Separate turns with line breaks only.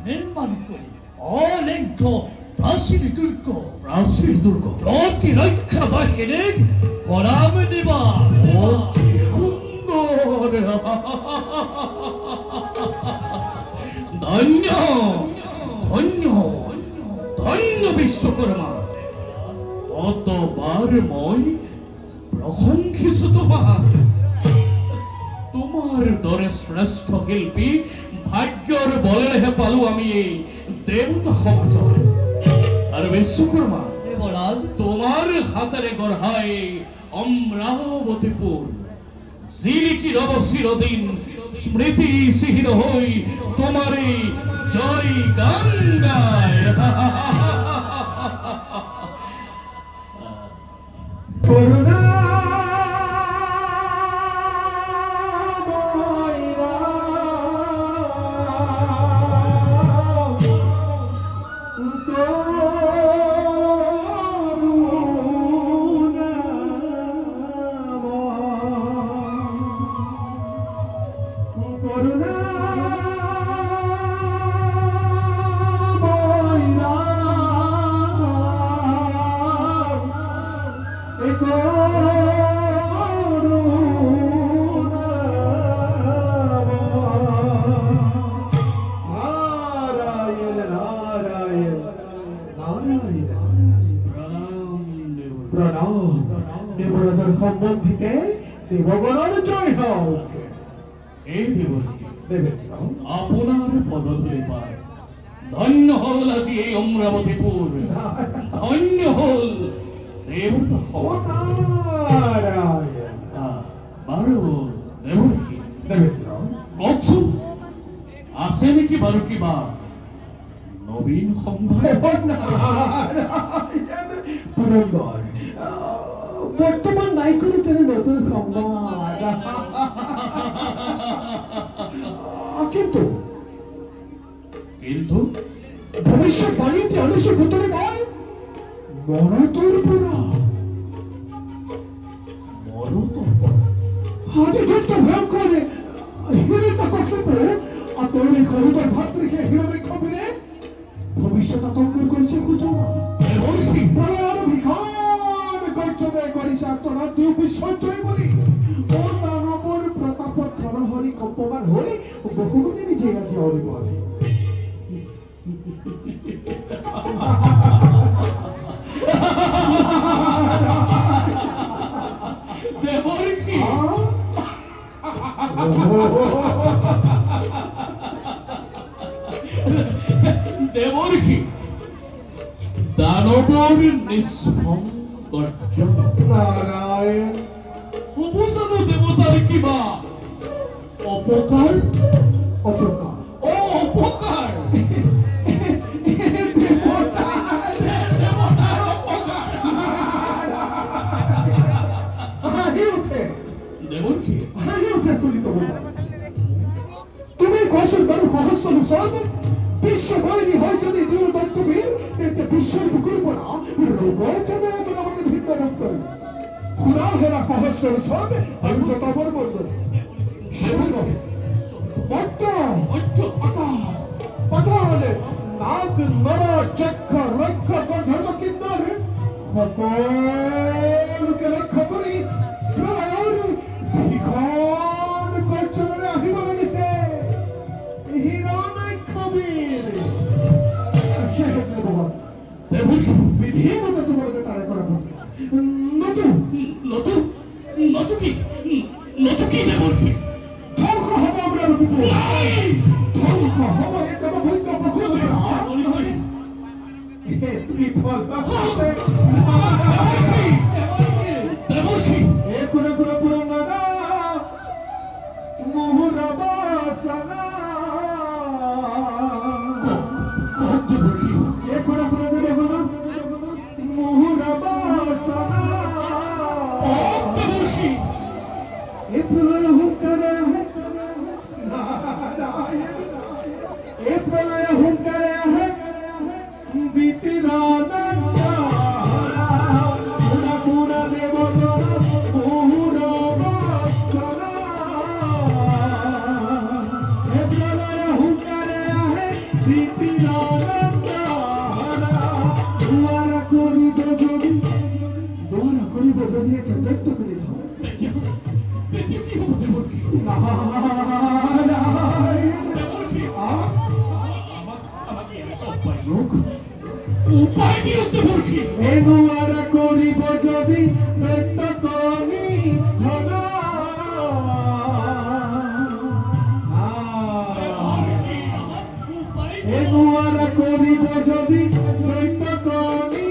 নির্মাণ করি অনেক প্রাচীর দুর্গ প্রতিরক্ষা বাহিনীর গোলাম দেবা
ধন্য ধন্য ধন্য বিশ্বকর্মা, কতবার মই প্রশংসিত তোমার দরে শ্রেষ্ঠ শিল্পী ভাগ্যর বলেহে পালো আমি এই দেবতা সমাজ। আর বিশ্বকর্মা, তোমার হাতের গড়ায় অমরাবতীপুর জিলিকি রব চিরদিন স্মৃতি সিহির হই তোমারে জয় গান গায়।
করুণা দেবরাজার সম্বন্ধিতে দেবগণের জয় হোক।
এই আপনার পদধূলি পায় ধন্য হল আজি এই অমরাবতীপুর, ধন্য হল দেবতা বারো দেবর্ষি। কওকচোন আছে নেকি বাৰু কিবা নবীন
পুরন্দর বর্তমান নাই কোনো তেনে নতুন সংবাদ, কিন্তু
কিন্তু
ভবিষ্যৎবাণীতে আলোচ্য ভূতরে নয় মরতর পুরা হাতে ধরতে ভয় করে হিরোটা কষ্ট আর তরুণী খবর ভাত রেখে হিরোবে খবরে ভবিষ্যৎ আতঙ্ক করছে কুসুমা এবং শিক্ষার ভিখান গর্জনে করি সাতরা দুই বিশ্বজয় বলি ও দানবর প্রতাপ ধর হরি কম্পমান হরি বহুমতি নিজে গেছে হরি বলে
দেবর্ষি দানবর নিষ্ফল গর্জন।
নারায়ণ
সমস্ত দেবতার কিবা অপকার
অপকার
ও অপকার দেবর্ষি
তুমি কৌশল বারু সহস্র সদ বিশ্ব বয়নি হয় যদি দূর দত্তবীর এতে বিশ্বের বুকুর পড়া রোবচনে আমাদের ভিতর রক্তই খুড়া হেরা সহস্র সদ আমি শতবর বলব সেবন নহে মত্ত পাতালে নাগ নর চক্ষ রক্ষ ধর্ম কিন্নর সকলকে লক্ষ্য করি প্রলয়ের ভিখন করছনে আহিব লাগিছে হিরণাই কবির বিধি মতো তোমাকে তারা করা নতু
নতু নতু কি দেবর্ষি
ধ্বংস হব আমরা ধ্বংস হব একদম বৈদ্য পক্ষে ত্রিফল
দেবর্ষি
কোন কোন পুরন মুহুরা বাসনা কোন কোন দেব মুহুরা বাসনা
দেবর্ষি
এ প্রলয় হুঙ্কারে এ প্রলয় হুঙ্কারে বিতিরানন্দ পুরা দেব মুহুরা বাসনা এ প্রলয় হুঙ্কারে দুয়ারা করিব যদি একে ব্যক্ত করে দাও
বেঁচে কি হবো দেবর্ষী?
নারায়ণ
দেবর্ষী,
আ-
আমাকে একটা উপায় দিও দেবর্ষী।
এ দুয়ারা করিব যদি ব্যক্ত করি ধন এ দুয়ারা করিব যদি ব্যক্ত করি